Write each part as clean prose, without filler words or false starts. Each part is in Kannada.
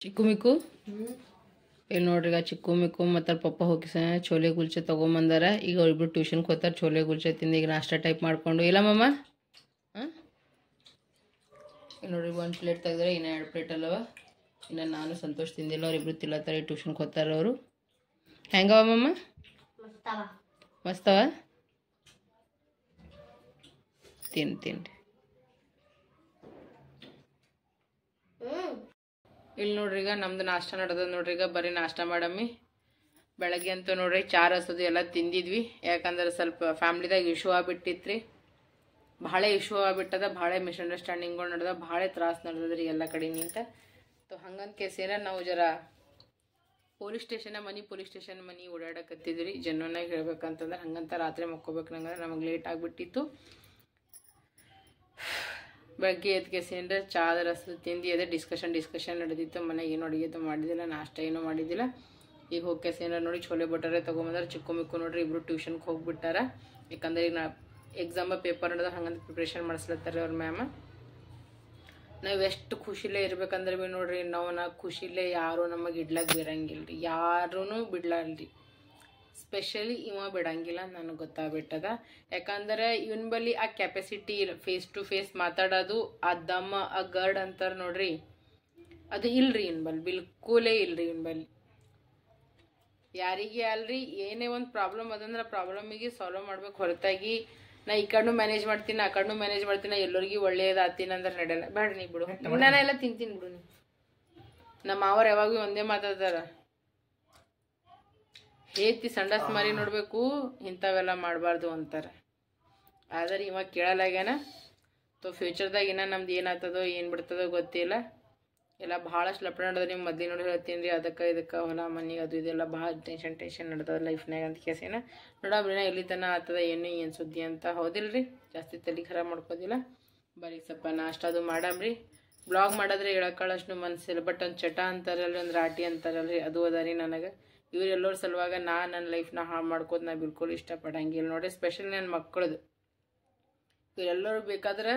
ಚಿಕ್ಕು ಮಿಕ್ಕು ಇಲ್ಲಿ ನೋಡ್ರಿ ಈಗ ಚಿಕ್ಕು ಮಿಕ್ಕು ಮತ್ತು ಪಪ್ಪ ಹೋಗಿ ಚೋಲೆ ಗುಲ್ಚೆ ತೊಗೊಂಬಂದಾರ. ಈಗ ಅವ್ರಿಬ್ರು ಟ್ಯೂಷನ್ಗೆ ಹೋಗ್ತಾರೆ. ಚೋಲೆ ಗುಲ್ಚೆ ತಿಂದು ಈಗ ನಾಷ್ಟ ಟೈಪ್ ಮಾಡಿಕೊಂಡು ಇಲ್ಲ ಮಮ್ಮ. ಹಾಂ ಈಗ ನೋಡ್ರಿ 1 ಪ್ಲೇಟ್ ತೆಗೆದ್ರೆ ಇನ್ನು 2 ಪ್ಲೇಟ್ ಅಲ್ಲವ. ಇನ್ನು ನಾನು ಸಂತೋಷ್ ತಿಂದಿಲ್ಲ. ಅವ್ರಿಬ್ರು ತಿಲ್ಲತ್ತಾರೆ. ಟ್ಯೂಷನ್ಗೆ ಹೋಗ್ತಾರೆ ಅವರು. ಹೆಂಗವ ಮಮ್ಮ? ಮಸ್ತವ. ತಿನ್ರಿ. ಇಲ್ಲಿ ನೋಡ್ರಿ ಈಗ ನಮ್ದು ನಾಷ್ಟ ನಡೆದ ನೋಡ್ರಿ. ಈಗ ಬರೀ ನಾಷ್ಟ ಮಾಡಮ್ಮಿ. ಬೆಳಗ್ಗೆ ಅಂತೂ ನೋಡ್ರಿ ಚಾರ್ ಹಸದು ಎಲ್ಲ ತಿಂದಿದ್ವಿ. ಯಾಕಂದ್ರೆ ಸ್ವಲ್ಪ ಫ್ಯಾಮ್ಲಿದಾಗ ಇಶ್ಯೂ ಆಗ್ಬಿಟ್ಟಿತ್ರಿ. ಭಾಳ ಇಶ್ಯೂ ಆಗ್ಬಿಟ್ಟದ. ಭಾಳ ಮಿಸ್ಅಂಡರ್ಸ್ಟ್ಯಾಂಡಿಂಗ್ಗಳು ನಡೆದ. ಭಾಳ ತ್ರಾಸ ನಡೆದದ್ರಿ ಎಲ್ಲ ಕಡೆನಿಂತ. ಹಂಗಂತ ಕೇಸೇನ ನಾವು ಜರ ಪೊಲೀಸ್ ಸ್ಟೇಷನ್ ಮನಿ ಓಡಾಡಕತ್ತಿದ್ರಿ. ಜನ್ವನಾಗಿ ಹೇಳ್ಬೇಕಂತಂದ್ರೆ ಹಂಗಂತ ರಾತ್ರಿ ಮಕ್ಕೋಬೇಕು ನಂಗಂದ್ರೆ ನಮಗೆ ಲೇಟ್ ಆಗಿಬಿಟ್ಟಿತ್ತು. ಬೆಳಗ್ಗೆ ಎದ್ಕೇಸಿಂದ ಚಾದ ರಸ ತಿಂದು ಅದೇ ಡಿಸ್ಕಷನ್ ನಡೆದಿತ್ತು. ಮನೆಗೆ ಏನು ಅಡುಗೆ ಮಾಡಿದ್ದಿಲ್ಲ, ನಾಷ್ಟ ಏನೂ ಮಾಡಿದ್ದಿಲ್ಲ. ಈಗ ಹೋಗ್ಕೇಸಿಂದ ನೋಡಿ ಚೋಲೆ ಬಟಾರೆ ತೊಗೊಂಬಂದ್ರೆ. ಚಿಕ್ಕು ಮಿಕ್ಕು ನೋಡ್ರಿ ಇಬ್ರು ಟ್ಯೂಷನ್ಗೆ ಹೋಗ್ಬಿಟ್ಟಾರ. ಯಾಕಂದ್ರೆ ಈಗ ಎಕ್ಸಾಮ ಪೇಪರ್ ನಡೆದ ಹಂಗಂತ ಪ್ರಿಪ್ರೇಷನ್ ಮಾಡಿಸ್ಲತ್ತಾರೆ ಅವ್ರ ಮ್ಯಾಮ. ನಾವು ಎಷ್ಟು ಖುಷಿಲೇ ಇರ್ಬೇಕಂದ್ರೆ ಭೀ ನೋಡ್ರಿ ನಾವು ಖುಷಿಲೇ ಯಾರೂ ನಮಗೆ ಇಡ್ಲಾಕ್ ಬಿರಂಗಿಲ್ಲ ರೀ. ಯಾರೂ ಬಿಡ್ಲಾರ್ರಿ. ಸ್ಪೆಷಲಿ ಇವ ಬಿಡಂಗಿಲ್ಲ ನನಗೆ ಗೊತ್ತಾಗ್ಬಿಟ್ಟದ. ಯಾಕಂದ್ರೆ ಇವನ್ ಬಳಿ ಆ ಕೆಪಾಸಿಟಿ ಫೇಸ್ ಟು ಫೇಸ್ ಮಾತಾಡೋದು ಆ ದಮ್ ಆ ಗರ್ಡ್ ಅಂತಾರೆ ನೋಡ್ರಿ, ಅದು ಇಲ್ರಿ ಇವನ್ ಬಳಿ. ಬಿಲ್ಕುಲೇ ಇಲ್ರಿ ಇವನ್ ಬಳಿ. ಯಾರಿಗೆ ಅಲ್ರಿ ಏನೇ ಒಂದು ಪ್ರಾಬ್ಲಮ್ ಅದಂದ್ರೆ ಆ ಪ್ರಾಬ್ಲಮಿಗೆ ಸಾಲ್ವ್ ಮಾಡ್ಬೇಕು ಹೊರತಾಗಿ ನಾ ಈ ಕಡೆನೂ ಮ್ಯಾನೇಜ್ ಮಾಡ್ತೀನಿ ಆ ಕಡೆನೂ ಮ್ಯಾನೇಜ್ ಮಾಡ್ತೀನಿ ಎಲ್ಲರಿಗೂ ಒಳ್ಳೇದಾಗ್ತೀನಿ ಅಂದ್ರೆ ನಡೆಯಲ್ಲ. ಬೇಡ ನೀ ಬಿಡು, ನಾನೆಲ್ಲ ತಿಂತೀನಿ ಬಿಡು. ನೀ ನಮ್ಮ ಮಾವರು ಯಾವಾಗೂ ಒಂದೇ ಮಾತಾಡ್ತಾರ, ಹೇತಿ ಸಂಡಾಸ್ ಮಾರಿ ನೋಡ್ಬೇಕು, ಇಂಥವೆಲ್ಲ ಮಾಡಬಾರ್ದು ಅಂತಾರೆ. ಆದ್ರೆ ಇವಾಗ ಕೇಳಲಾಗ್ಯಾನ. ಫ್ಯೂಚರ್ದಾಗ ಇನ್ನ ನಮ್ದು ಏನಾಗ್ತದೋ ಏನು ಬಿಡ್ತದೋ ಗೊತ್ತಿಲ್ಲ. ಎಲ್ಲ ಭಾಳಷ್ಟು ಲಪಡ ನಡೆದ. ನೀವು ಮೊದಲು ನೋಡಿ ಹೇಳ್ತೀನಿ ರೀ, ಅದಕ್ಕೆ ಹೊಲ ಮನೆ ಅದು ಇದೆಲ್ಲ ಭಾಳ ಟೆನ್ಷನ್ ನಡೆದದ ಲೈಫ್ನಾಗ ಅಂತ ಕೇಸೇನ ನೋಡಬ್ರಿನ ಎಲ್ಲಿ ತನ ಆಗ್ತದ ಏನು ಸುದ್ದಿ ಅಂತ. ಹೌದಿಲ್ರಿ, ಜಾಸ್ತಿ ತಲೆ ಖರಾಬ್ ಮಾಡ್ಕೋದಿಲ್ಲ. ಬರೀ ಸ್ವಲ್ಪ ನಾಷ್ಟ ಅದು ಮಾಡಮ್ರಿ. ಬ್ಲಾಗ್ ಮಾಡಿದ್ರೆ ಹೇಳಕ್ಕಳಷ್ಟು ಮನಸ್ಸಿಲ್ಲ. ಬಟ್ ಒಂದು ಚಟ ಅಂತಾರಲ್ರಿ, ಒಂದು ರಾಟಿ ಅಂತಾರಲ್ರಿ, ಅದು ಅದ ರೀ ನನಗೆ. ಇವರೆಲ್ಲರ ಸಲುವಾಗ ನನ್ನ ಲೈಫ್ನ ಹಾಳು ಮಾಡ್ಕೋದು ನಾ ಬಿಲ್ಕುಲ್ ಇಷ್ಟಪಡಂಗಿಲ್ಲ ನೋಡ್ರಿ. ಸ್ಪೆಷಲಿ ನನ್ನ ಮಕ್ಕಳದು. ಇವರೆಲ್ಲರೂ ಬೇಕಾದ್ರೆ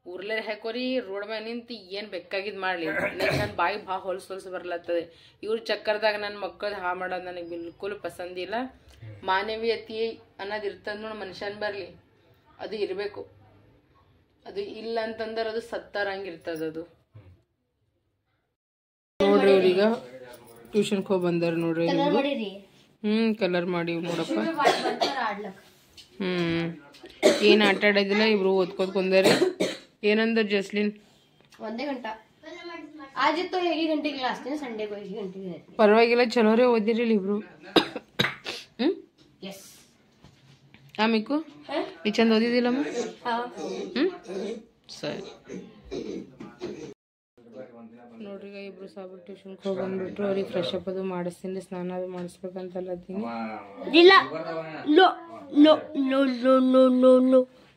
ಊರ್ಲೇ ಹಾಕೋರಿ, ರೋಡ್ ಮ್ಯಾಗ ನಿಂತು ಏನು ಬೇಕಾಗಿದ್ದು ಮಾಡಲಿ. ನನ್ನ ಬಾಯಿ ಭಾಳ ಹೊಲ್ಸು ಬರ್ಲತ್ತದೆ. ಇವ್ರ ಚಕ್ಕರ್ದಾಗ ನನ್ನ ಮಕ್ಕಳು ಹಾಳು ಮಾಡೋದು ನನಗೆ ಬಿಲ್ಕುಲ್ ಪಸಂದಿಲ್ಲ. ಮಾನವೀಯತೆ ಅನ್ನೋದು ಇರ್ತದೆ ನೋಡಿ ಮನುಷ್ಯನ ಬರಲಿ, ಅದು ಇರಬೇಕು. ಅದು ಇಲ್ಲ ಅಂತಂದ್ರೆ ಅದು ಸತ್ತಾರಂಗಿರ್ತದೆ ಅದು. ನೋಡ್ರಿ ಅವ್ರೀಗ ಟ್ಯೂಷನ್ಗೆ ಹೋಗಿ ಬಂದಾರ ನೋಡ್ರಿ. ಕಲರ್ ಮಾಡಿ ನೋಡಪ್ಪ. ಏನು ಆಟ ಆಡೋದಿಲ್ಲ, ಇಬ್ರು ಓದ್ಕೋದ್ ಕುಂದಾರಿ. ಏನಂದ್ರ ಜಸ್ಲಿನ್? 1 ಗಂಟೆ ಆಜಿತ್ತು. 1 ಗಂಟೆ ಕ್ಲಾಸ್ ಸಂಡೇ 1 ಗಂಟೆಗೆ. ಪರವಾಗಿಲ್ಲ, ಚಲೋರೇ ಓದಿರಿಲ್ಲ ಇಬ್ರು. ಮಿಕ್ಕು ನೀ ಚಂದ ಓದಿದಿಲ್ಲಮ್ಮ? ಸರಿ ನೋಡ್ರಿ, ಈಗ ಇಬ್ರು ಸಾಬು ಟ್ಯೂಷನ್ಗೆ ಹೋಗಿ ಬಂದ್ಬಿಟ್ರು. ಅವ್ರಿಗೆ ಫ್ರೆಶ್ ಅಪ್ ಅದು ಮಾಡಿಸ್ತೀನಿ, ಸ್ನಾನ ಅದು ಮಾಡಿಸ್ಬೇಕಂತಲ್ಲತ್ತೀನಿ.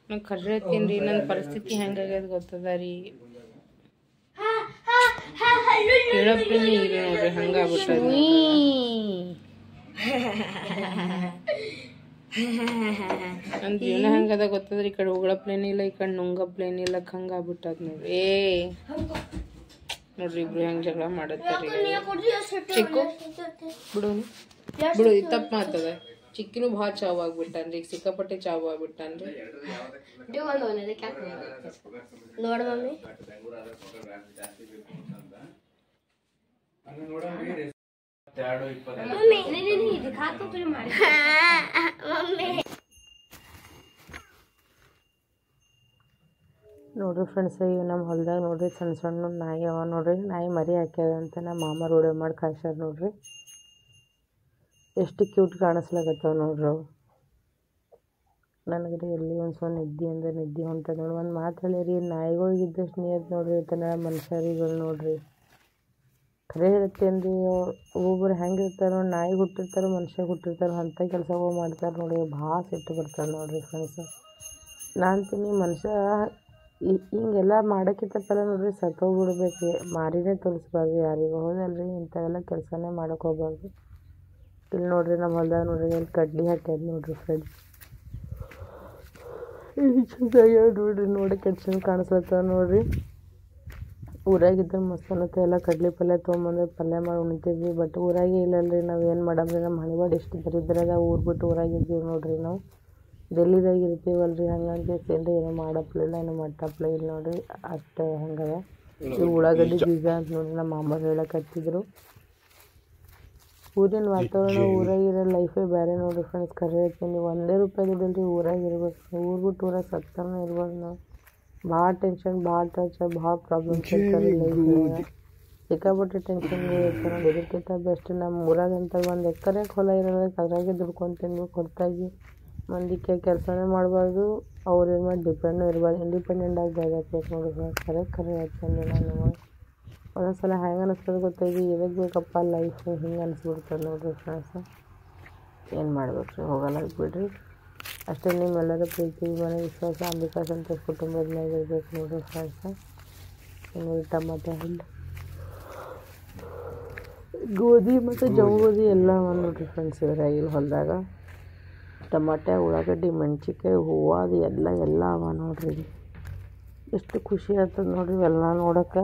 ನಂಗೆ ಕರ್ರೆ ಹತ್ತೀನಿ ರೀ. ನನ್ನ ಪರಿಸ್ಥಿತಿ ಹೆಂಗಾಗ್ಯದ ಗೊತ್ತದ ರೀ. ಹೇಳಪ್ಲೇನೆ ಇಲ್ಲ ನೋಡ್ರಿ, ಹಂಗಾಗ್ಬಿಟ್ಟದ. ನನ್ನ ಜೀವನ ಹೆಂಗದ ಗೊತ್ತದ್ರಿ. ಈ ಕಡೆ ಉಗಳಪ್ಲೇನೆ ಇಲ್ಲ, ಈ ಕಡೆ ನುಂಗಪ್ಲೇನೆ ಇಲ್ಲ, ಹಂಗಾಗ್ಬಿಟ್ಟದ ನೋಡ್ರಿ. ನೋಡ್ರಿ ಇಬ್ರು ಹೆಂಗೆ ಜಗಳ ಮಾಡತ್ತಾರ. ಚಿಕ್ಕು ಬಿಡು ಬಿಡು, ತಪ್ಪು ಮಾತದ. ಚಿಕ್ಕಿನೂ ಭಾಳ ಚಾವ್ ಆಗ್ಬಿಟ್ಟಾನ್ರಿ. ಈಗ ಸಿಕ್ಕಾಪಟ್ಟೆ ಚಾವ್ ಆಗ್ಬಿಟ್ಟಾನ್ರಿ. ನೋಡ ಮಮ್ಮಿ, ನೋಡ್ರಿ ಫ್ರೆಂಡ್ಸ್, ಇವು ನಮ್ಮ ಹೊಲ್ದಾಗ ನೋಡ್ರಿ ಸಣ್ಣ ಸಣ್ಣ ನಾಯಿ ಅವ ನೋಡ್ರಿ. ನಾಯಿ ಮರಿ ಹಾಕ್ಯಾವ ಅಂತ ನಮ್ಮ ಮಾಮ ರೂಢೆ ಮಾಡಿ ಕಾಯ್ಸ್ಯಾರ ನೋಡ್ರಿ. ಎಷ್ಟು ಕ್ಯೂಟ್ ಕಾಣಿಸ್ಲಾಗತ್ತವ ನೋಡ್ರಿ ಅವು. ನನಗ್ರಿ ಎಲ್ಲಿ ಒಂದು ಸ್ವಲ್ಪ ನಿದ್ದೆ ಅಂದ್ರೆ ನಿದ್ದೆ ಹೊಂಟದ ನೋಡಿ. ಒಂದು ಮಾತು ಹೇಳಿರಿ, ನಾಯಿಗಳಿಗೆ ಇದ್ದಷ್ಟು ನೀರು ನೋಡ್ರಿ ತನ ಮನುಷ್ಯರಿಗಳು ನೋಡ್ರಿ. ಖರೆ ಹೇಳ್ತೇನೆ ರೀ, ಒಬ್ಬೊಬ್ರು ಹೆಂಗಿರ್ತಾರೆ ನೋಡಿ, ನಾಯಿ ಹುಟ್ಟಿರ್ತಾರೆ ಮನುಷ್ಯ ಹುಟ್ಟಿರ್ತಾರೆ ಅಂಥ ಕೆಲಸಗಳು ಮಾಡ್ತಾರೆ ನೋಡಿ. ಭಾಳ ಸಿಟ್ಟು ಬರ್ತಾರೆ ನೋಡ್ರಿ ಫ್ರೆಂಡ್ಸ್. ನಾನು ಅಂತೀನಿ ಮನುಷ್ಯ ಹಿಂಗೆಲ್ಲ ಮಾಡೋಕ್ಕಿಂತಪ್ಪಲ್ಲ ನೋಡ್ರಿ ಸತ್ತೋಗ್ಬಿಡ್ಬೇಕು. ಮಾರಿನೇ ತೋರಿಸ್ಬಾರ್ದು ಯಾರಿಗೂ, ಹೌದಲ್ರಿ? ಇಂಥವೆಲ್ಲ ಕೆಲಸನೇ ಮಾಡೋಕೆ ಹೋಗ್ಬಾರ್ದು. ಇಲ್ಲಿ ನೋಡ್ರಿ ನಮ್ಮ ಹೊಲ್ದಾಗ ನೋಡ್ರಿ ಇಲ್ಲಿ ಕಡ್ಲಿ ಹಾಕ್ಯಾದ ನೋಡ್ರಿ ಫ್ರೆಂಡ್ಸ್. ನೋಡ್ರಿ ನೋಡಕ್ಕೆ ಎಷ್ಟು ಚಂದ ಕಾಣಿಸ್ಲತ್ತವ ನೋಡ್ರಿ. ಊರಾಗಿದ್ರೆ ಮಸ್ತ್ ಅನ್ನತ್ತೆ ಎಲ್ಲ ಕಡ್ಲೆ ಪಲ್ಯ ತೊಗೊಂಬಂದು ಪಲ್ಯ ಮಾಡಿ ಉಣ್ತಿದ್ವಿ. ಬಟ್ ಊರಾಗೆ ಇಲ್ಲಲ್ರಿ, ನಾವು ಏನು ಮಾಡಮ್ರಿ, ನಮ್ಮ ಹಣೆಬಾಡ್ ಎಷ್ಟು ದರಿದ್ರದ ಊರು ಬಿಟ್ಟು ಊರಾಗಿದ್ದೀವಿ ನೋಡ್ರಿ. ನಾವು ಡೆಲ್ಲಿದಾಗ ಇರ್ತೀವಲ್ರಿ, ಹಂಗಾಗಿ ಏನ್ರಿ ಏನೋ ಮಾಡಪ್ಲಿಲ್ಲ, ಏನೋ ಮಟ್ಟಪ್ಲ ಇಲ್ಲ ನೋಡ್ರಿ, ಅಷ್ಟು ಹಂಗದ. ಈ ಉಳ್ಳಾಗಡ್ಡಿ ಬೀಜ ಅಂತ ನೋಡ್ರಿ ನಮ್ಮ ಮಾಮರು ಹೇಳಕತ್ತಿದ್ರು. ಊರಿನ ವಾತಾವರಣ ಊರಾಗಿರೋ ಲೈಫೇ ಬೇರೆ ನೋಡ್ರಿ ಫ್ರೆಂಡ್ಸ್. ಕರೆ ಹೇಳ್ತೀನಿ, ಒಂದೇ ರೂಪಾಯಿ ದುಡ್ಡಿಲ್ರಿ ಊರಾಗ ಇರ್ಬೇಕು. ಊರು ಬಿಟ್ಟು ಊರಾಗ ಸತ್ತನ ಇರ್ಬೋದು ನಾವು. ಭಾಳ ಟೆನ್ಷನ್, ಭಾಳ ಟಾರ್ಚರ್, ಭಾಳ ಪ್ರಾಬ್ಲಮ್ಸ್ ಇರ್ತಾರೆ ಲೈಫ್ನಾಗ. ಸಿಕ್ಕಾಪಟ್ಟೆ ಟೆನ್ಷನ್ಗಳು ಇರ್ತಾರೆ ನೋಡಿ. ಇದಕ್ಕಿಂತ ಬೆಸ್ಟ್ ನಮ್ಮ ಊರಾಗಂತ ಒಂದು ಎಕರೆ ಹೊಲ ಇರೋಲ್ಲ, ಅದ್ರಾಗೆ ದುಡ್ಕೊಂಡು ತಿನ್ಬೇಕು. ಹೊರತಾಗಿ ಮಂದಿಗೆ ಕೆಲಸನೇ ಮಾಡಬಾರ್ದು, ಅವ್ರ ಮೇಲೆ ಡಿಪೆಂಡೂ ಇರಬಾರ್ದು. ಇಂಡಿಪೆಂಡೆಂಟ್ ಆಗಿ ಬೆಳೆಯಬೇಕು ನೋಡಿ ಫ್ರೆಂಡ್ಸ್. ಕರೆ ಹೇಳ್ತೀನಿ ನಾನು. ಒಂದೊಂದು ಸಲ ಹೆಂಗೆ ಅನಿಸ್ತದೆ ಗೊತ್ತಾಗಿ, ಎದಕ್ಕೆ ಬೇಕಪ್ಪ ಲೈಫ್, ಹಿಂಗೆ ಅನಿಸ್ಬಿಡ್ತದೆ ನೋಡಿರಿ ಫ್ರೆಂಡ್ಸ್. ಏನು ಮಾಡ್ಬೇಕು ರೀ, ಹೋಗಲ್ಲ ಬಿಡ್ರಿ. ಅಷ್ಟೇ ನಿಮ್ಮೆಲ್ಲರ ಪ್ರೀತಿ ಮನೆ ವಿಶ್ವಾಸ ಅಂಬಿಕಾ ಸಂತೋಷ್ ಕುಟುಂಬದ ಮೇಲೆ ಇರಬೇಕು ನೋಡಿರಿ ಫ್ರೆಂಡ್ಸ್. ಇನ್ನು ಟಮಾಟೆ ಹಣ್ಣು, ಗೋಧಿ ಮತ್ತು ಜೋಳಗೋಧಿ ಎಲ್ಲ ನೋಡಿರಿ ಫ್ರೆಂಡ್ಸ್. ಇದ್ರಾಗಿಲ್ಲ ಹೊಲದಾಗ ಟಮಾಟೆ, ಉಳ್ಳಾಗಡ್ಡಿ, ಮೆಣ್ಸಿನ್ಕಾಯಿ, ಹೂವು, ಅದು ಎಲ್ಲ ಅವ ನೋಡ್ರಿ. ಎಷ್ಟು ಖುಷಿ ಆಗ್ತದೆ ನೋಡ್ರಿ ಇವೆಲ್ಲ ನೋಡೋಕೆ.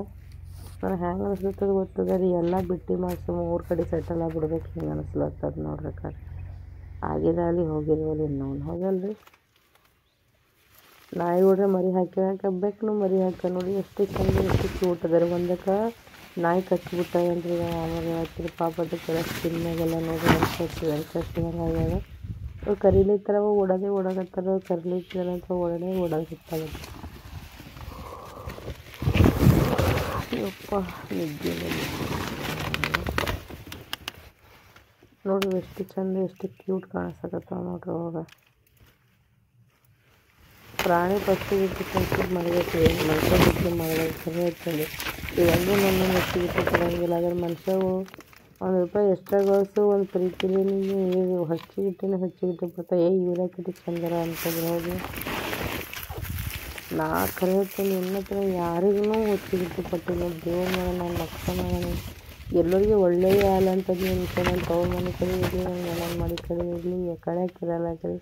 ನನಗೆ ಹೆಂಗೆ ಅನಿಸ್ತದೆ ಗೊತ್ತದ ರೀ, ಎಲ್ಲ ಬಿಟ್ಟು ಮಾಡಿಸಿ ಊರ ಕಡೆ ಸೆಟಲ್ ಆಗಿಬಿಡ್ಬೇಕು, ಹಿಂಗೆ ಅನಿಸ್ಲತ್ತದ ನೋಡ್ರಿ. ಆಗಿದಾಗಲಿ ಹೋಗಿದ್ವಲ್ಲಿ ಇನ್ನೊಂದು ಹೋಗಲ್ರಿ. ನಾಯಿ ನೋಡ್ರಿ ಮರಿ ಹಾಕಿ ಬೆಕ್ಕನು ಮರಿ ಹಾಕಿ ನೋಡಿ, ಎಷ್ಟು ಚಂದ, ಎಷ್ಟು ಕ್ಯೂಟ್ ಅದ ರೀ. ಒಂದಕ್ಕೆ ನಾಯಿ ಕಚ್ಚಿಬಿಟ್ಟಾಗಲ್ರಿ, ಆಮೇಲೆ ಹೇಳ್ತೀರಿ ಪಾಪದ ಕೆಲಸ ತಿನ್ನಾಗೆಲ್ಲ ನೋಡ್ರಿ ಆಗ್ಯದ. ಅವ್ರು ಕರೀಲಿತ್ತಾರ ಓಡಾಕತ್ತಾರ, ಕರೀಲಿತ್ತಾರ ಅಂತ ಓಡಾಕತ್ತಾರ. ಯಪ್ಪ ನಿದ್ದೆ ನೋಡ್ರಿ ಎಷ್ಟು ಚಂದ, ಎಷ್ಟು ಕ್ಯೂಟ್ ಕಾಣಿಸಕತ್ತಾವ ನೋಡ್ರಿ. ಅವಾಗ ಪ್ರಾಣಿ ಪಕ್ಷಿ ಬಿಟ್ಟು ಸಂಸ್ಕೃತಿ ಮಾಡಬೇಕು, ಮನುಷ್ಯ ಬಿಟ್ಟು ಮಾಡಬೇಕು. ಸರಿ ಹೇಳ್ತೀನಿ, ಇವೆಲ್ಲೂ ನನ್ನ ಹೆಚ್ಚಿಗಿಟ್ಟು ಕೊಡೋಂಗಿಲ್ಲ. ಅದ್ರ ಮನುಷ್ಯವು ₹1 ಎಕ್ಸ್ಟ್ರಾ ಗಳಿಸು, ಒಂದು ಪ್ರೀತಿಲಿ ನೀವು ಹೆಚ್ಚಿಗಿಟ್ಟು ಬರ್ತಾ ಇವ್ರಾಕಿಟ್ಟು ಚಂದರ ಅಂತಂದ್ರೆ ಹೋಗಿ. ನಾ ಕರೆ ಹೇಳ್ತೀನಿ, ಇನ್ನತ್ರ ಯಾರಿಗೂ ಹೆಚ್ಚಿಗಿಟ್ಟು ಕೊಟ್ಟಿಲ್ಲ. ದೇವ್ರ ಮೇಲೆ ನಾನು ಲಕ್ಷ ಎಲ್ಲರಿಗೆ ಒಳ್ಳೆಯ ಹಾಲು ಅಂತದ್ದು ನಿಮಿಷ ನಾನು ತವ್ರ ಮನೆ ಕಡೆ ಇರಲಿ, ನನ್ನ ಮನೆ ಕಡೆ ಇರಲಿ, ಕಳೆಯಕ್ಕಿರಲ್ಲ ಕಡೆ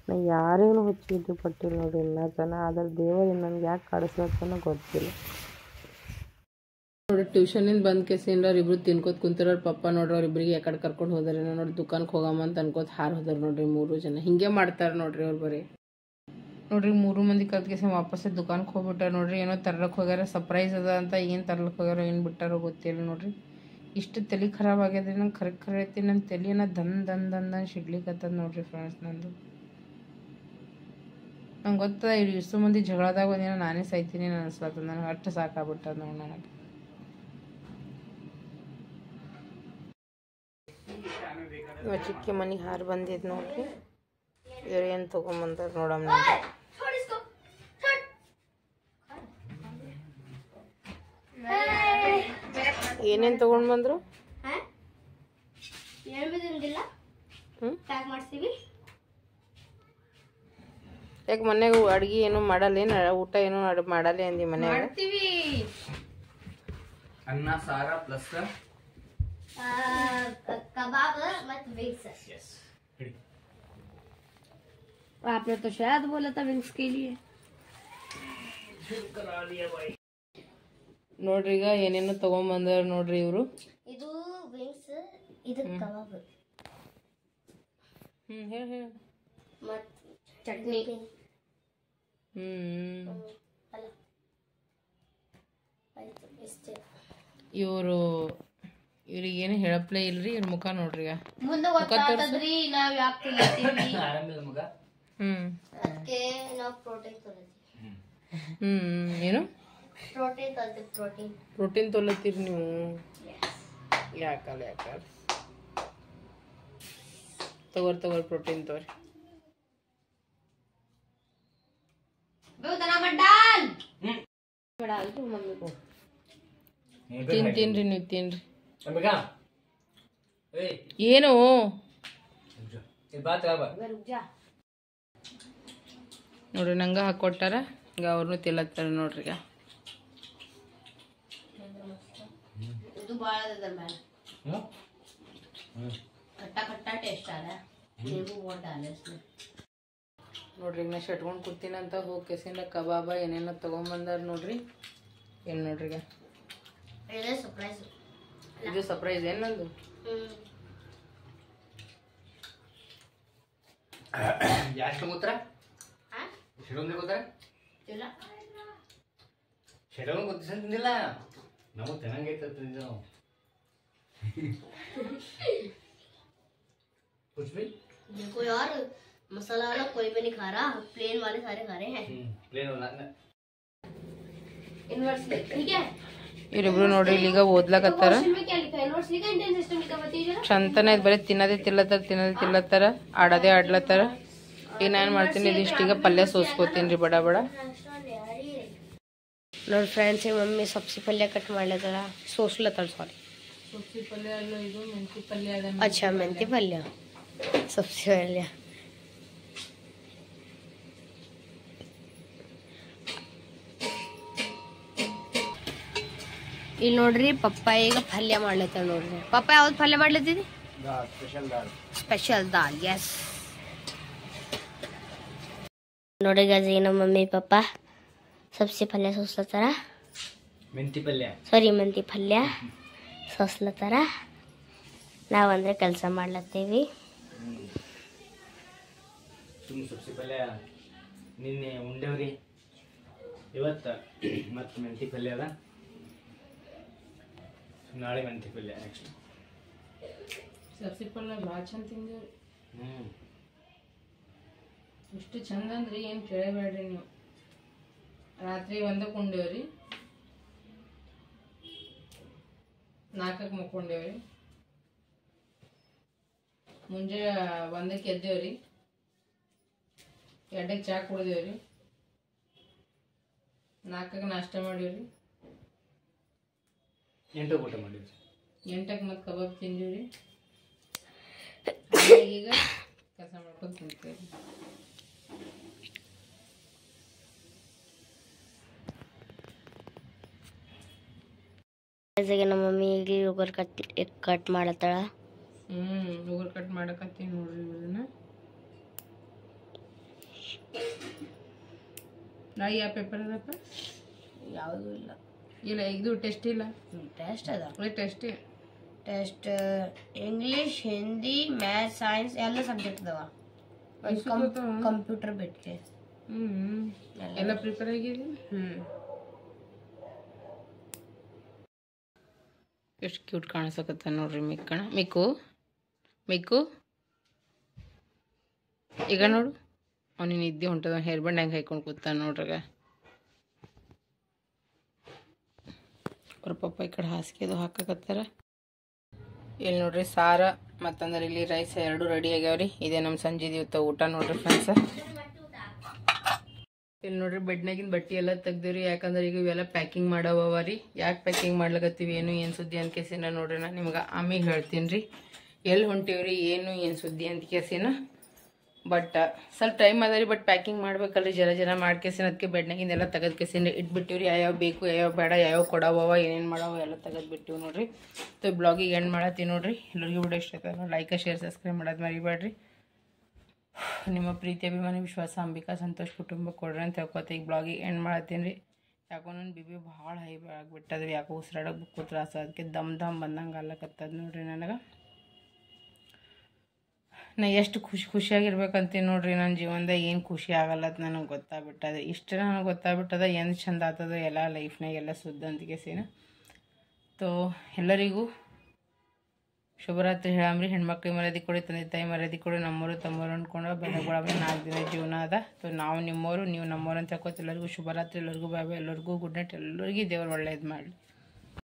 ನಾನು ಯಾರಿಗೂ ಹೆಚ್ಚಿಗಿಟ್ಟು ಪಟ್ಟಿಲ್ಲ ನೋಡಿರಿ ಇನ್ನೂ ತನ. ಆದ್ರೆ ದೇವರು ನನಗೆ ಯಾಕೆ ಕಾಡಿಸ್ಲತ್ತನೋ ಗೊತ್ತಿಲ್ಲ ನೋಡಿ. ಟ್ಯೂಷನಿಂದ ಬಂದು ಕೇಸಿಂದ ಅವ್ರು ಇಬ್ರು ತಿನ್ಕೋತ ಕುಂತಿರೋರು. ಪಪ್ಪ ನೋಡ್ರಿ ಅವ್ರಿಬ್ರಿಗೆ ಯಾಕಡೆ ಕರ್ಕೊಂಡು ಹೋದಾರೆ ನೋಡಿ. ದುಕಾನ್ಗೆ ಹೋಗಮ್ಮ ಅಂತ ಅನ್ಕೋತ ಹಾರು ಹೋದಾರೆ ನೋಡ್ರಿ 3 ಜನ. ಹಿಂಗೆ ಮಾಡ್ತಾರೆ ನೋಡ್ರಿ ಅವ್ರು ಬರೀ ನೋಡ್ರಿ. 3 ಮಂದಿ ಕಲ್ತ್ಕೇಸ ವಾಪಸ್ ದುಕಾನ್ಗೆ ಹೋಗ್ಬಿಟ್ಟಾರ ನೋಡ್ರಿ. ಏನೋ ತರ್ಲಕ್ಕೆ ಹೋಗ್ಯಾರ, ಸರ್ಪ್ರೈಸ್ ಅದ ಅಂತ. ಏನು ತರ್ಲಕ್ಕೆ ಹೋಗ್ಯಾರೋ ಏನು ಬಿಟ್ಟಾರೋ ಗೊತ್ತಿಲ್ಲ ನೋಡ್ರಿ. ಇಷ್ಟು ತಲೆ ಖರಾಬ್ ಆಗ್ಯದ್ರಿ ನಂಗೆ. ಕರೆ ಐತಿ, ನನ್ನ ತಲೆನ ದಂದ ಶಿಡ್ಲಿಕ್ಕತ್ತದ ನೋಡ್ರಿ ಫ್ರೆಂಡ್ಸ್. ನಂದು ನಂಗೆ ಗೊತ್ತದ ಇಷ್ಟು ಮಂದಿ ಜಗಳದಾಗ ಒಂದಿನ ನಾನೇ ಸಾಯ್ತೀನಿ ಅನಿಸ್ಲತ್ತದ ನನಗೆ. ಅಷ್ಟು ಸಾಕಾಗ್ಬಿಟ್ಟದ ನೋಡಿ ನನಗೆ. ಇವ ಚಿಕ್ಕಿ ಮನೆಗೆ ಹಾರು ಬಂದಿದ್ದು ನೋಡ್ರಿ. ಇವ್ರು ಏನು ತೊಗೊಂಬಂದಾರ ನೋಡಮ್ಮ. ಏನೇನು ತೊಗೊಂಡು ಬಂದರು? ಯಾಕೆ ಮನ್ಯಾಗ ಅಡ್ಗೆ ಏನು ಮಾಡಲ್ಲೇನು? ಊಟ ಏನು ಮಾಡಲ್ಲ ಅಂದಿ ಮನ್ಯಾಗ? ಅನ್ನ ಸಾರ ಪ್ಲಸ್ कबाब मत विंग्स। यस आपने तो शायद बोला था विंग्स के लिए। करा लिया भाई। ನೋಡ್ರಿ ಈಗ ಏನೇನು ತಗೊಂಬಂದಾರ ನೋಡ್ರಿ ಇವರು. ಇದು ವಿಂಗ್ಸ್, ಇದು ಕಬಾಬ್. ಹೇಳಿ ಮತ್ ಚಟ್ನಿ. ಇವ್ರಿಗೆ ಏನು ಹೇಳಪ್ಲೇ ಇಲ್ರಿ. ಇವ್ರ ಮುಖ ನೋಡ್ರಿ. ಮುಂದೆ ಗೊತ್ತಾಗ್ತದ್ರಿ ನಾವ್ ಯಾಕೆ ತಿಂತೀವಿ. ಆರಾಮಿಲ್ಲ ಮಗ. ಅದಕ್ಕೆ ನಾವು ಪ್ರೋಟೀನ್ ತೊಗೊಳ್ತೀವಿ. ಏನು ಪ್ರೋಟೀನ್ ತೊಗೊಳತ್ತೀರಿ ನೀವು? ಯಾಕಲ್ಲ ತಗೋರಿ ಪ್ರೋಟೀನ್ ತಗೋರಿ. ತಿನ್ರಿ ನೀವು ತಿನ್ರಿ. ಏನು ನೋಡ್ರಿ ನಂಗ ಹಾಕೊಟ್ಟಾರ. ಈಗ ಅವ್ರನ್ನು ತಿಲ್ಲತ್ತಾರ ನೋಡ್ರಿ. ಈಗ ಇದು ಭಾಳ ಅದ ಮೇಲೆ ಖಟ್ಟ ಟೇಸ್ಟ್ ಅದ. ನೋಡ್ರಿ ಈಗ ನಾ ಶಟ್ಕೊಂಡು ಕೂತೀನಿ ಅಂತ ಹೋಗಿ ಕೆಸಿಂದ ಕಬಾಬ ಏನೇನೋ ತೊಗೊಂಬಂದಾರ ನೋಡ್ರಿ. ಏನು ನೋಡ್ರಿ ಈಗ ಸರ್ಪ್ರೈಸ್. ಇದು ಸರ್ಪ್ರೈಸ್ ಏನು ನಂದು? ಎಷ್ಟು ಮೂತ್ರ ಶೆಡೋನ್ಗೆ ಗೊತ್ತಾ? ಇಲ್ಲ ಶೆಡೋನ್ ಗೊತ್ತಿಲ್ಲ ನಮಗೆ ಚೆನ್ನಾಗೈತೆ ನಾವು कुछ भी देखो यार मसाला वाला कोई भी नहीं खा रहा, प्लेन वाले सारे खा रहे हैं. प्लेन वाला इनवर्सली ठीक है. ಇವರಿಬ್ರು ನೋಡ್ರಿ ಈಗ ಓದ್ಲಕತ್ತಾರ. क्वेश्चन में क्या लिखा है? इनवर्सली का इंडियन सिस्टम लिखा बताइए जरा. ಚಂತನ ಇದು ಬರೀ ತಿನ್ನದೇ ತಿಲ್ಲತ್ತಾರ ಆಡೋದೇ ಆಡ್ಲತ್ತಾರ. ಈಗ ನಾನು ಮಾಡ್ತೀನಿ ಇದಿಷ್ಟೀಗ ಪಲ್ಯ ಸೋಸ್ಕೋತೀನಿ ರೀ ಬಡ ಬಡ. ನೋಡಿ ಫ್ರೆಂಡ್ಸ್ ಮಮ್ಮಿ ಸಬ್ಸಿ ಪಲ್ಯ ಕಟ್ ಮಾಡ್ಲತ್ತಾರ, ಸೋಸ್ಲತ್ತಾರ. ಸಾರಿ ಸೊಪ್ಪಿ ಪಲ್ಯ ಅಲ್ಲ ಇದು, ಮೆಂತಿ ಪಲ್ಯ ಅದ. अच्छा ಮೆಂತಿ ಪಲ್ಯ ಸಬ್ಸಿ ಪಲ್ಯ. ಇಲ್ಲಿ ನೋಡ್ರಿ ಪಪ್ಪ ಈಗ ಪಲ್ಯ ಮಾಡ್ಲತ್ತಾರ. ನೋಡ್ರಿ ಪಪ್ಪ ಯಾವ್ದು ಪಲ್ಯ ಮಾಡ್ಲತ್ತಿದಿ? ಸ್ಪೆಷಲ್ ದಾಲ್. ಎಸ್ ನೋಡಿ ಗಜಿ ನಮ್ಮ ಮಮ್ಮಿ ಪಪ್ಪ ಸಬ್ಸಿ ಪಲ್ಯ ಸೋಸ್ಲತ್ತಾರ. ಮೆಂತಿ ಪಲ್ಯ ಸಾರಿ ಮೆಂತಿ ಪಲ್ಯ ಸೋಸ್ಲತ್ತಾರ. ನಾವಂದ್ರೆ ಕೆಲಸ ಮಾಡ್ಲತ್ತೀವಿ. ಸುಮ್ಮನೆ ಸಬ್ಸಿ ಪಲ್ಯ ನಿನ್ನೆ ಉಂಡೇವ್ರಿ, ಇವತ್ತು ಮತ್ತು ಮೆಂತಿ ಪಲ್ಯ ಅದ, ನಾಳೆ ಮೆಂತಿ ಪಲ್ಯ ನೆಕ್ಸ್ಟ್. ಸಬ್ಸಿ ಪಲ್ಯ ಭಾಳ ಚಂದ ತಿಂದೇವ್ರಿ. ಇಷ್ಟು ಚಂದ ಅಂದ್ರಿ ಏನು ಕೇಳಬೇಡ್ರಿ ನೀವು. ರಾತ್ರಿ 1ಕ್ಕೆ ಉಂಡೇವ್ರಿ, 4ಕ್ಕೆ ಮುಕ್ಕೊಂಡೇವ್ರಿ, ಮುಂಜೆ 1ಕ್ಕೆ ಎದ್ದೇವ್ರಿ, 2ಕ್ಕೆ ಚಾ ಕುಡ್ದೇವ್ರಿ, 4ಕ್ಕೆ ನಾಷ್ಟ ಮಾಡೀವ್ರಿ, 8ಕ್ಕೆ ಊಟ ಮಾಡಿವ್ರಿ, 8ಕ್ಕೆ ಮತ್ತೆ ಕಬಾಬ್ ತಿಂದೀವ್ರಿ. ಈಗ ಕೆಲಸ ಮಾಡ್ಕೊಂಡು ತಿಂತೇವ್ರಿ. ನಮ್ಮ ಮಮ್ಮಿ ಈಗ ಯೋಗರ್ ಕಟ್ ಮಾಡತ್ತಾಳ. ಉಗುರು ಕಟ್ ಮಾಡಕತ್ತೀವಿ ನೋಡ್ರಿ. ಇದನ್ನ ನಾಳೆ ಯಾವ ಪೇಪರ್ ಅದಪ್ಪ? ಯಾವುದೂ ಇಲ್ಲ. ಇಲ್ಲ ಇದು ಟೆಸ್ಟ್ ಇಲ್ಲ. ಟೆಸ್ಟ್ ಅದ. Test test English, Hindi, maths, science ಎಲ್ಲ ಸಬ್ಜೆಕ್ಟ್ ಅದಾವ. ಕಂಪ್ಯೂಟರ್ ಬಿಟ್ಟೆ ಎಲ್ಲ ಪ್ರಿಪೇರ್ ಆಗಿದೆ. ಎಷ್ಟು ಕ್ಯೂಟ್ ಕಾಣಿಸಕತ್ತ ನೋಡ್ರಿ ಮಿಕ್ಕಣ. ಮಿಕ್ಕು ಈಗ ನೋಡು ಅವನಿಗೆ ನಿದ್ದೆ ಹೊಂಟದ. ಹೇರ್ ಬ್ಯಾಂಡ್ ಹೆಂಗೆ ಹಾಕೊಂಡು ಕೂತಾನ ನೋಡ್ರಾಗ. ಅವ್ರ ಪಪ್ಪ ಈ ಕಡೆ ಹಾಸಿಗೆದು ಹಾಕಕತ್ತಾರ. ಇಲ್ಲಿ ನೋಡ್ರಿ ಸಾರ ಮತ್ತಂದ್ರೆ ಇಲ್ಲಿ ರೈಸ್ ಎರಡು ರೆಡಿ ಆಗ್ಯಾವ್ರಿ. ಇದೇ ನಮ್ಮ ಸಂಜೆದು ಇವತ್ತು ಊಟ ನೋಡ್ರಿ ಫ್ರೆಂಡ್ಸ್. ಇಲ್ಲಿ ನೋಡ್ರಿ ಬೆಡ್ನಾಗಿನ ಬಟ್ಟೆ ಎಲ್ಲ ತೆಗ್ದಿವ್ರಿ. ಯಾಕಂದ್ರೆ ಈಗ ಇವೆಲ್ಲ ಪ್ಯಾಕಿಂಗ್ ಮಾಡವ ರೀ. ಯಾಕೆ ಪ್ಯಾಕಿಂಗ್ ಮಾಡ್ಲಕತ್ತೀವಿ ಏನು ಸುದ್ದಿ ಅಂತ ಕೇಸಿನ ನೋಡ್ರಿ ನಾನು ನಿಮ್ಗೆ ಆಮೇಲೆ ಹೇಳ್ತೀನಿ ರೀ ಎಲ್ಲಿ ಹೊಂಟೀವ್ರಿ ಏನು ಸುದ್ದಿ ಅಂತ ಕೇಸಿನ. ಬಟ್ ಸ್ವಲ್ಪ ಟೈಮ್ ಅದ ರೀ. ಬಟ್ ಪ್ಯಾಕಿಂಗ್ ಮಾಡ್ಬೇಕಲ್ರಿ ಜರ ಮಾಡ್ಕೇಸಿನ. ಅದಕ್ಕೆ ಬೆಡ್ನಾಗಿಂದೆಲ್ಲ ತೆಗೆದು ಕೇಸಿನ ಇಟ್ಬಿಟ್ಟಿವ್ರಿ. ಯಾವ್ಯಾವ ಬೇಕು ಯಾವ್ಯಾವ ಬೇಡ ಯಾವ್ಯಾವ ಕೊಡವ ಏನೇನು ಮಾಡವ ಎಲ್ಲ ತೆಗೆದು ಬಿಟ್ಟಿವಿ ನೋಡ್ರಿ. ಸೊ ಬ್ಲಾಗಿಗೆ ಎಂಡ್ ಮಾಡತ್ತೀವಿ ನೋಡ್ರಿ. ಎಲ್ಲರಿಗೂ ವಿಡಿಯೋ ಇಷ್ಟ ಆಯ್ತು ಲೈಕ್ ಶೇರ್ ಸಬ್ಸ್ಕ್ರೈಬ್ ಮಾಡೋದು ಮರಿಬೇಡ್ರಿ. ನಿಮ್ಮ ಪ್ರೀತಿ ಅಭಿಮಾನಿ ವಿಶ್ವಾಸ ಅಂಬಿಕಾ ಸಂತೋಷ್ ಕುಟುಂಬ ಕೊಡ್ರಿ ಅಂತ ಹೇಳ್ಕೊತ ಈಗ ಬ್ಲಾಗಿಗೆ ಎಂಡ್ ಮಾಡತ್ತೀನಿ ರೀ. ಯಾಕೋ ನನ್ನ ಬಿಬಿ ಭಾಳ ಹೈ ಆಗಿಬಿಟ್ಟದ್ರಿ. ಯಾಕೋ ಉಸಿರಾಡೋಕೆ ಬುಕ್ಕು ತ್ರಾಸ. ಅದಕ್ಕೆ ದಮ್ ಬಂದಂಗೆ ಅಲ್ಲಕತ್ತದ ನೋಡ್ರಿ ನನಗೆ. ನಾ ಎಷ್ಟು ಖುಷಿಯಾಗಿರ್ಬೇಕಂತೀನಿ ನೋಡ್ರಿ. ನನ್ನ ಜೀವನದಾಗ ಏನು ಖುಷಿ ಆಗಲ್ಲ ಅಂತ ನನಗೆ ಗೊತ್ತಾಗ್ಬಿಟ್ಟದೆ. ಇಷ್ಟು ನನಗೆ ಗೊತ್ತಾಗ್ಬಿಟ್ಟದ ಏನು ಚಂದ ಆಗ್ತದೆ ಎಲ್ಲ ಲೈಫ್ನಾಗ ಎಲ್ಲ ಸುದ್ದ ಅಂತಿಗೆ ಸೀನ. ತೋ ಎಲ್ಲರಿಗೂ ಶುಭರಾತ್ರಿ ಹೇಳಮ್ರಿ. ಹೆಣ್ಮಕ್ಳಿಗೆ ಮರ್ಯಾದೆ ಕೊಡಿ, ತಂದೆ ತಾಯಿ ಮರ್ಯಾದೆ ಕೊಡಿ. ನಮ್ಮವರು ತಮ್ಮವರು ಅಂದ್ಕೊಂಡು ಬೆಳಗ್ಗೆ 4 ದಿನ ಜೀವನ ಅದ. ತೋ ನಾವು ನಿಮ್ಮವರು ನೀವು ನಮ್ಮವರು ಅಂತ ಹೇಳ್ಕೊತ ಎಲ್ಲರಿಗೂ ಶುಭರಾತ್ರಿ. ಎಲ್ಲರಿಗೂ ಬಾಯ್ ಬಾಯ್. ಎಲ್ಲರಿಗೂ ಗುಡ್ ನೈಟ್. ಎಲ್ಲರಿಗೂ ದೇವ್ರು ಒಳ್ಳೇದು ಮಾಡಲಿ.